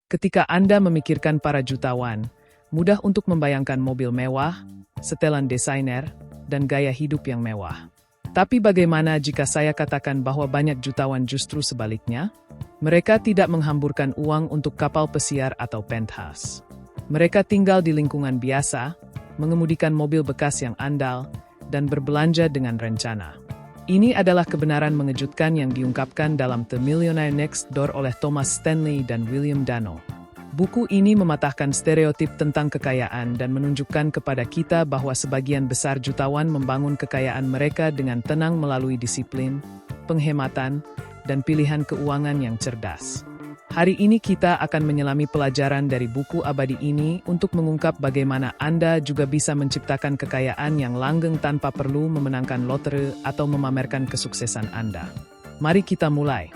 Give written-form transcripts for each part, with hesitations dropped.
Ketika Anda memikirkan para jutawan, mudah untuk membayangkan mobil mewah, setelan desainer, dan gaya hidup yang mewah. Tapi bagaimana jika saya katakan bahwa banyak jutawan justru sebaliknya? Mereka tidak menghamburkan uang untuk kapal pesiar atau penthouse. Mereka tinggal di lingkungan biasa, mengemudikan mobil bekas yang andal, dan berbelanja dengan rencana. Ini adalah kebenaran mengejutkan yang diungkapkan dalam The Millionaire Next Door oleh Thomas Stanley dan William Dano. Buku ini mematahkan stereotip tentang kekayaan dan menunjukkan kepada kita bahwa sebagian besar jutawan membangun kekayaan mereka dengan tenang melalui disiplin, penghematan, dan pilihan keuangan yang cerdas. Hari ini kita akan menyelami pelajaran dari buku abadi ini untuk mengungkap bagaimana Anda juga bisa menciptakan kekayaan yang langgeng tanpa perlu memenangkan lotre atau memamerkan kesuksesan Anda. Mari kita mulai.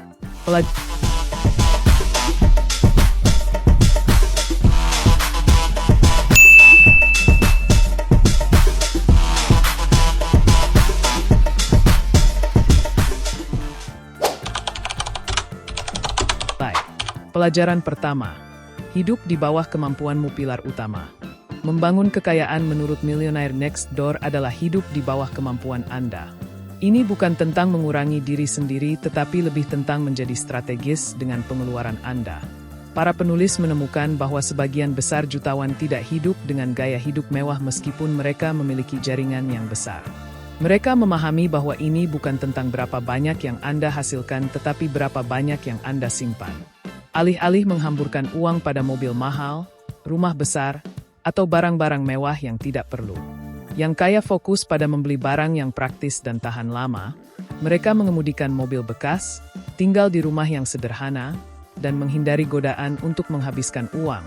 Pelajaran pertama, hidup di bawah kemampuanmu pilar utama. Membangun kekayaan menurut Millionaire Next Door adalah hidup di bawah kemampuan Anda. Ini bukan tentang mengurangi diri sendiri tetapi lebih tentang menjadi strategis dengan pengeluaran Anda. Para penulis menemukan bahwa sebagian besar jutawan tidak hidup dengan gaya hidup mewah meskipun mereka memiliki jaringan yang besar. Mereka memahami bahwa ini bukan tentang berapa banyak yang Anda hasilkan tetapi berapa banyak yang Anda simpan. Alih-alih menghamburkan uang pada mobil mahal, rumah besar, atau barang-barang mewah yang tidak perlu. Yang kaya fokus pada membeli barang yang praktis dan tahan lama, mereka mengemudikan mobil bekas, tinggal di rumah yang sederhana, dan menghindari godaan untuk menghabiskan uang,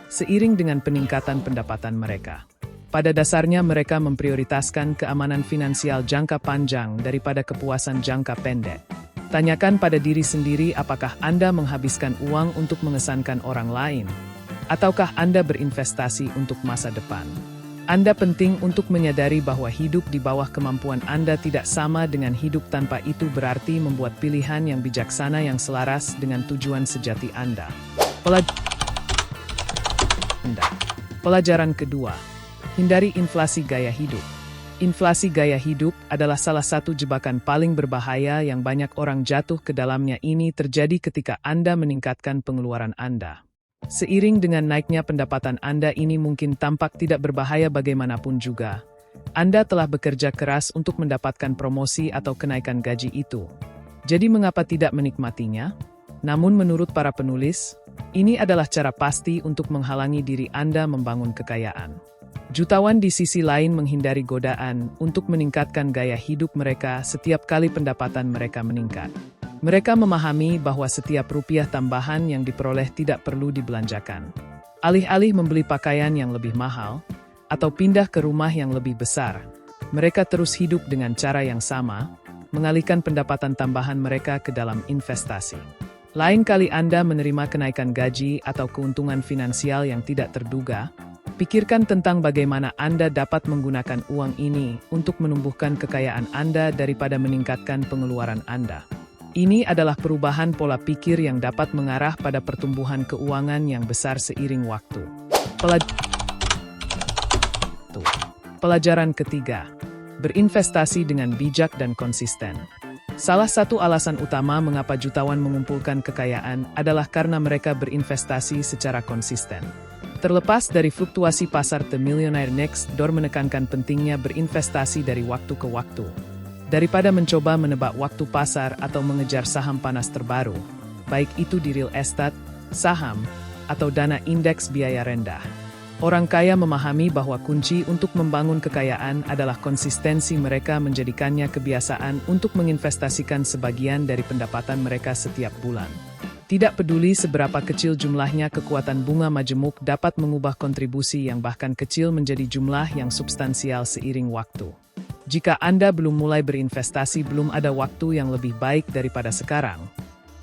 seiring dengan peningkatan pendapatan mereka. Pada dasarnya mereka memprioritaskan keamanan finansial jangka panjang daripada kepuasan jangka pendek. Tanyakan pada diri sendiri apakah Anda menghabiskan uang untuk mengesankan orang lain, ataukah Anda berinvestasi untuk masa depan. Anda penting untuk menyadari bahwa hidup di bawah kemampuan Anda tidak sama dengan hidup tanpa itu berarti membuat pilihan yang bijaksana yang selaras dengan tujuan sejati Anda. Pelajaran kedua, hindari inflasi gaya hidup. Inflasi gaya hidup adalah salah satu jebakan paling berbahaya yang banyak orang jatuh ke dalamnya. Ini terjadi ketika Anda meningkatkan pengeluaran Anda. Seiring dengan naiknya pendapatan Anda ini mungkin tampak tidak berbahaya bagaimanapun juga. Anda telah bekerja keras untuk mendapatkan promosi atau kenaikan gaji itu. Jadi mengapa tidak menikmatinya? Namun menurut para penulis, ini adalah cara pasti untuk menghalangi diri Anda membangun kekayaan. Jutawan di sisi lain menghindari godaan untuk meningkatkan gaya hidup mereka setiap kali pendapatan mereka meningkat. Mereka memahami bahwa setiap rupiah tambahan yang diperoleh tidak perlu dibelanjakan. Alih-alih membeli pakaian yang lebih mahal, atau pindah ke rumah yang lebih besar, mereka terus hidup dengan cara yang sama, mengalihkan pendapatan tambahan mereka ke dalam investasi. Lain kali Anda menerima kenaikan gaji atau keuntungan finansial yang tidak terduga, pikirkan tentang bagaimana Anda dapat menggunakan uang ini untuk menumbuhkan kekayaan Anda daripada meningkatkan pengeluaran Anda. Ini adalah perubahan pola pikir yang dapat mengarah pada pertumbuhan keuangan yang besar seiring waktu. Pelajaran ketiga, berinvestasi dengan bijak dan konsisten. Salah satu alasan utama mengapa jutawan mengumpulkan kekayaan adalah karena mereka berinvestasi secara konsisten. Terlepas dari fluktuasi pasar, The Millionaire Next Door menekankan pentingnya berinvestasi dari waktu ke waktu. Daripada mencoba menebak waktu pasar atau mengejar saham panas terbaru, baik itu di real estate, saham, atau dana indeks biaya rendah. Orang kaya memahami bahwa kunci untuk membangun kekayaan adalah konsistensi. Mereka menjadikannya kebiasaan untuk menginvestasikan sebagian dari pendapatan mereka setiap bulan. Tidak peduli seberapa kecil jumlahnya, kekuatan bunga majemuk dapat mengubah kontribusi yang bahkan kecil menjadi jumlah yang substansial seiring waktu. Jika Anda belum mulai berinvestasi, belum ada waktu yang lebih baik daripada sekarang.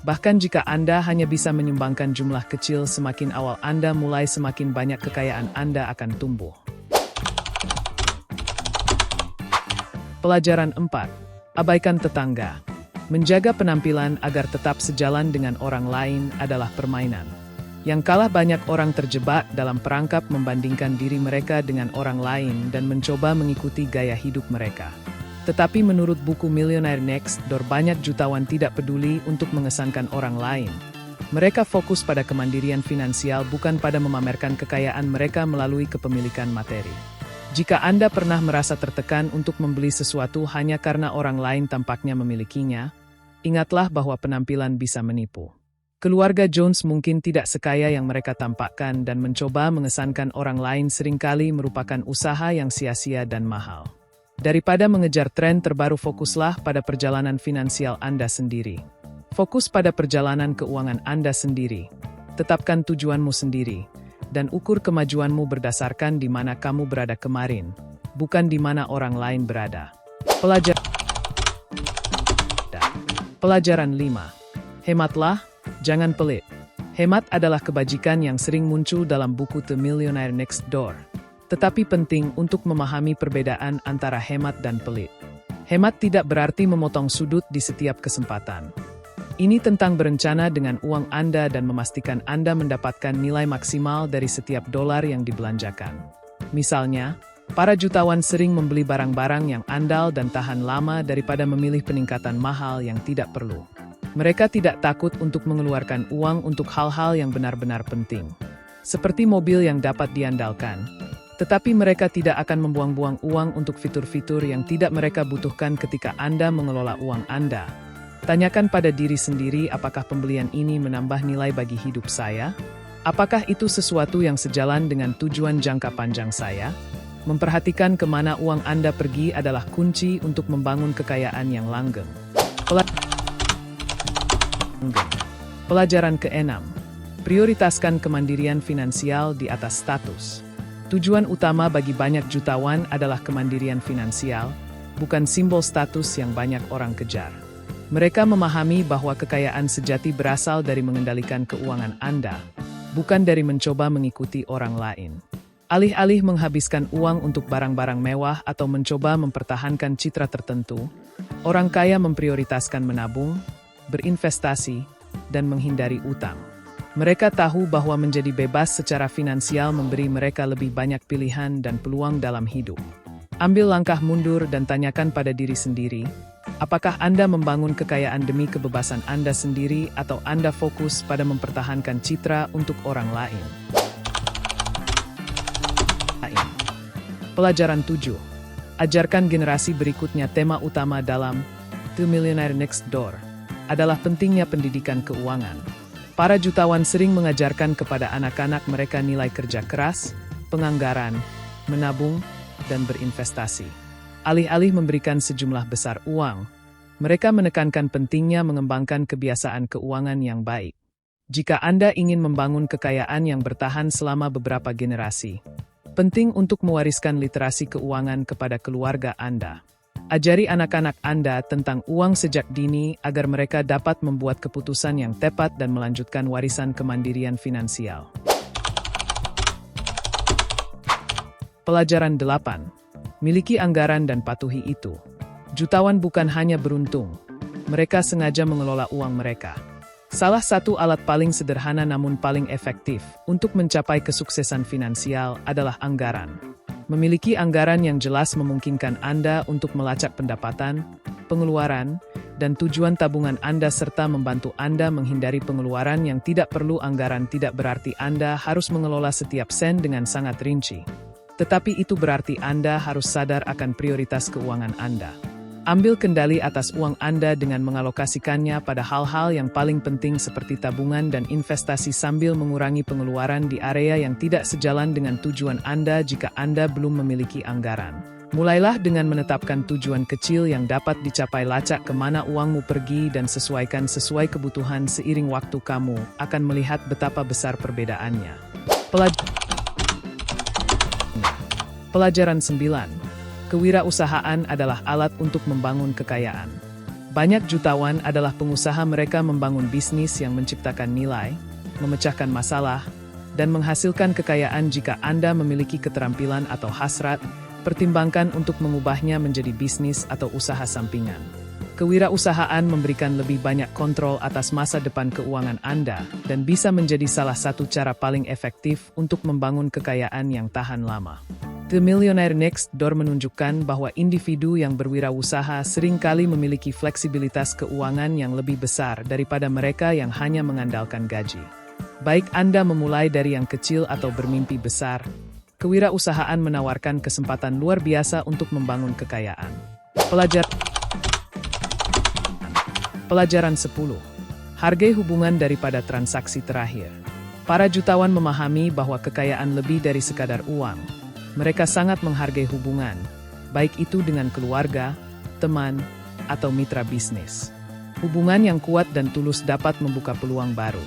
Bahkan jika Anda hanya bisa menyumbangkan jumlah kecil, semakin awal Anda mulai, semakin banyak kekayaan Anda akan tumbuh. Pelajaran 4. Abaikan tetangga. Menjaga penampilan agar tetap sejalan dengan orang lain adalah permainan. Yang kalah banyak orang terjebak dalam perangkap membandingkan diri mereka dengan orang lain dan mencoba mengikuti gaya hidup mereka. Tetapi menurut buku Millionaire Next Door, banyak jutawan tidak peduli untuk mengesankan orang lain. Mereka fokus pada kemandirian finansial, bukan pada memamerkan kekayaan mereka melalui kepemilikan materi. Jika Anda pernah merasa tertekan untuk membeli sesuatu hanya karena orang lain tampaknya memilikinya, ingatlah bahwa penampilan bisa menipu. Keluarga Jones mungkin tidak sekaya yang mereka tampakkan, dan mencoba mengesankan orang lain seringkali merupakan usaha yang sia-sia dan mahal. Daripada mengejar tren terbaru, fokuslah pada perjalanan finansial Anda sendiri. Fokus pada perjalanan keuangan Anda sendiri. Tetapkan tujuanmu sendiri, dan ukur kemajuanmu berdasarkan di mana kamu berada kemarin, bukan di mana orang lain berada. Pelajaran 5. Hematlah, jangan pelit. Hemat adalah kebajikan yang sering muncul dalam buku The Millionaire Next Door. Tetapi penting untuk memahami perbedaan antara hemat dan pelit. Hemat tidak berarti memotong sudut di setiap kesempatan. Ini tentang berencana dengan uang Anda dan memastikan Anda mendapatkan nilai maksimal dari setiap dolar yang dibelanjakan. Misalnya, para jutawan sering membeli barang-barang yang andal dan tahan lama daripada memilih peningkatan mahal yang tidak perlu. Mereka tidak takut untuk mengeluarkan uang untuk hal-hal yang benar-benar penting, seperti mobil yang dapat diandalkan. Tetapi mereka tidak akan membuang-buang uang untuk fitur-fitur yang tidak mereka butuhkan. Ketika Anda mengelola uang Anda, tanyakan pada diri sendiri, apakah pembelian ini menambah nilai bagi hidup saya? Apakah itu sesuatu yang sejalan dengan tujuan jangka panjang saya? Memperhatikan kemana uang Anda pergi adalah kunci untuk membangun kekayaan yang langgeng. Pelajaran ke-6. Prioritaskan kemandirian finansial di atas status. Tujuan utama bagi banyak jutawan adalah kemandirian finansial, bukan simbol status yang banyak orang kejar. Mereka memahami bahwa kekayaan sejati berasal dari mengendalikan keuangan Anda, bukan dari mencoba mengikuti orang lain. Alih-alih menghabiskan uang untuk barang-barang mewah atau mencoba mempertahankan citra tertentu, orang kaya memprioritaskan menabung, berinvestasi, dan menghindari utang. Mereka tahu bahwa menjadi bebas secara finansial memberi mereka lebih banyak pilihan dan peluang dalam hidup. Ambil langkah mundur dan tanyakan pada diri sendiri, apakah Anda membangun kekayaan demi kebebasan Anda sendiri atau Anda fokus pada mempertahankan citra untuk orang lain? Pelajaran 7. Ajarkan generasi berikutnya. Tema utama dalam The Millionaire Next Door adalah pentingnya pendidikan keuangan. Para jutawan sering mengajarkan kepada anak-anak mereka nilai kerja keras, penganggaran, menabung, dan berinvestasi. Alih-alih memberikan sejumlah besar uang, mereka menekankan pentingnya mengembangkan kebiasaan keuangan yang baik. Jika Anda ingin membangun kekayaan yang bertahan selama beberapa generasi, penting untuk mewariskan literasi keuangan kepada keluarga Anda. Ajari anak-anak Anda tentang uang sejak dini agar mereka dapat membuat keputusan yang tepat dan melanjutkan warisan kemandirian finansial. Pelajaran 8. Miliki anggaran dan patuhi itu. Jutawan bukan hanya beruntung, mereka sengaja mengelola uang mereka. Salah satu alat paling sederhana namun paling efektif untuk mencapai kesuksesan finansial adalah anggaran. Memiliki anggaran yang jelas memungkinkan Anda untuk melacak pendapatan, pengeluaran, dan tujuan tabungan Anda serta membantu Anda menghindari pengeluaran yang tidak perlu. Anggaran tidak berarti Anda harus mengelola setiap sen dengan sangat rinci. Tetapi itu berarti Anda harus sadar akan prioritas keuangan Anda. Ambil kendali atas uang Anda dengan mengalokasikannya pada hal-hal yang paling penting seperti tabungan dan investasi sambil mengurangi pengeluaran di area yang tidak sejalan dengan tujuan Anda. Jika Anda belum memiliki anggaran, mulailah dengan menetapkan tujuan kecil yang dapat dicapai. Lacak kemana uangmu pergi dan sesuaikan sesuai kebutuhan. Seiring waktu kamu akan melihat betapa besar perbedaannya. Pelajaran 9. Kewirausahaan adalah alat untuk membangun kekayaan. Banyak jutawan adalah pengusaha. Mereka membangun bisnis yang menciptakan nilai, memecahkan masalah, dan menghasilkan kekayaan. Jika Anda memiliki keterampilan atau hasrat, pertimbangkan untuk mengubahnya menjadi bisnis atau usaha sampingan. Kewirausahaan memberikan lebih banyak kontrol atas masa depan keuangan Anda dan bisa menjadi salah satu cara paling efektif untuk membangun kekayaan yang tahan lama. The Millionaire Next Door menunjukkan bahwa individu yang berwirausaha seringkali memiliki fleksibilitas keuangan yang lebih besar daripada mereka yang hanya mengandalkan gaji. Baik Anda memulai dari yang kecil atau bermimpi besar, kewirausahaan menawarkan kesempatan luar biasa untuk membangun kekayaan. Pelajaran 10. Hargai hubungan daripada transaksi terakhir. Para jutawan memahami bahwa kekayaan lebih dari sekadar uang. Mereka sangat menghargai hubungan, baik itu dengan keluarga, teman, atau mitra bisnis. Hubungan yang kuat dan tulus dapat membuka peluang baru.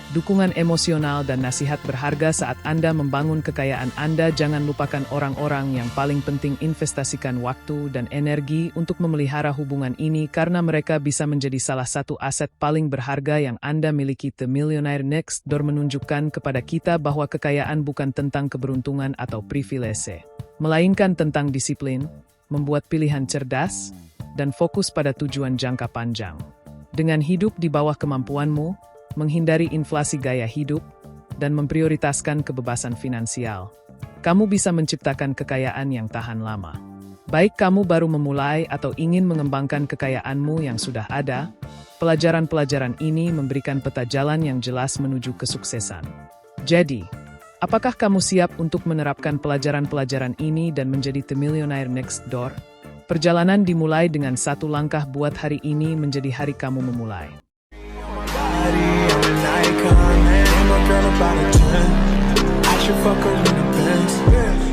Dukungan emosional dan nasihat berharga saat Anda membangun kekayaan Anda. Jangan lupakan orang-orang yang paling penting. Investasikan waktu dan energi untuk memelihara hubungan ini karena mereka bisa menjadi salah satu aset paling berharga yang Anda miliki. The Millionaire Next Door menunjukkan kepada kita bahwa kekayaan bukan tentang keberuntungan atau privilese, melainkan tentang disiplin, membuat pilihan cerdas, dan fokus pada tujuan jangka panjang. Dengan hidup di bawah kemampuanmu, menghindari inflasi gaya hidup, dan memprioritaskan kebebasan finansial, kamu bisa menciptakan kekayaan yang tahan lama. Baik kamu baru memulai atau ingin mengembangkan kekayaanmu yang sudah ada, pelajaran-pelajaran ini memberikan peta jalan yang jelas menuju kesuksesan. Jadi, apakah kamu siap untuk menerapkan pelajaran-pelajaran ini dan menjadi The Millionaire Next Door? Perjalanan dimulai dengan satu langkah. Buat hari ini menjadi hari kamu memulai. I'm an icon, man. Ain't no girl about a 10. I should fuck her in the Benz.